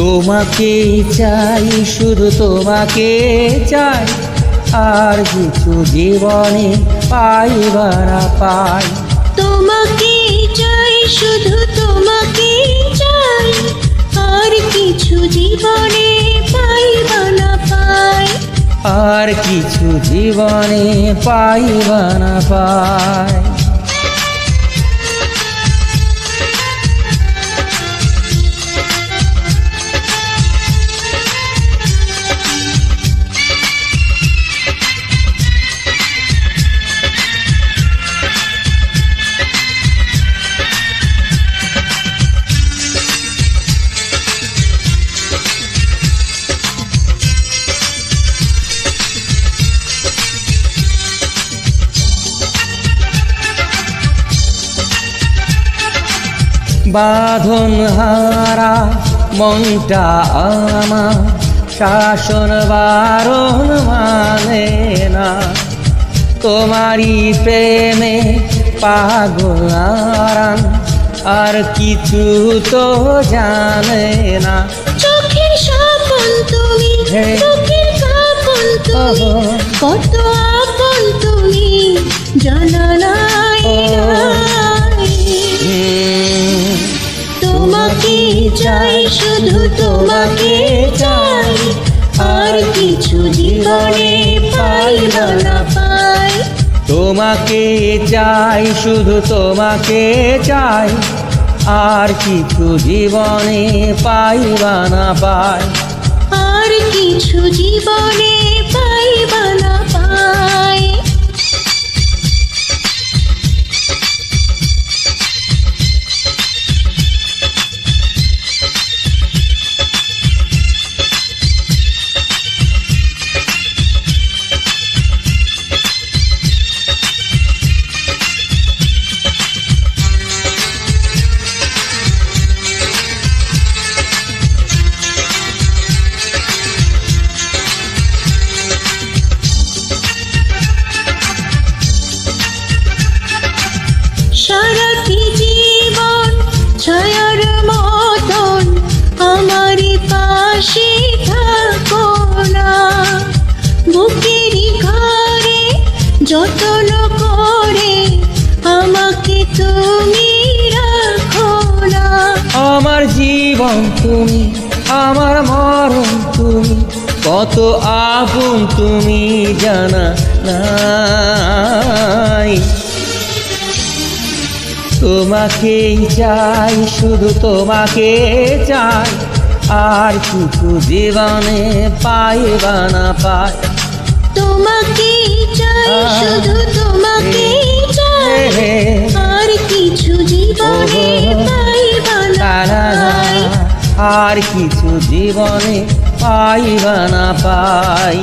তোমাকে চাই, শুধু তোমাকে চাই, আর কিছু জীবনে পাইবা না পাই। তোমাকে চাই, শুধু তোমাকে চাই, আর কিছু জীবনে পাইবা না পাই। আর কিছু জীবনে পাইবা না পাই। বাঁধন হারা মনটা আমার শাসন বারণ মানে না। তোমারই প্রেমে পাগল আরাম, আর কিছু তো জানে না। চোখের স্বপন তুমি, চোখের কাপন তুমি, কত আপন তুমি জানা নাই। তোমাকে চাই, শুধু তোমাকে চাই, আর কিছু জীবনে পাইবা না পাই। তোমাকে চাই, শুধু তোমাকে চাই, আর কিছু জীবনে পাইবা না পাই। আর কিছু জীবনে পাইবা না পাই। সারাটি জীবন ছায়ার মতন আমার পাশে থাকো না। বুকেরই ঘরে যত্ন করে আমাকে তুমি রাখো না। আমার জীবন তুমি, আমার মরণ তুমি, কত আপন তুমি জানা নাই। তোমাকেই চাই, শুধু তোমাকে চাই, আর কিছু জীবনে পাইবা না পাই। তোমাকে চাই, শুধু তোমাকে চাই, আর কিছু জীবনে পাইবা না পাই। আর কিছু জীবনে পাইবা না পাই।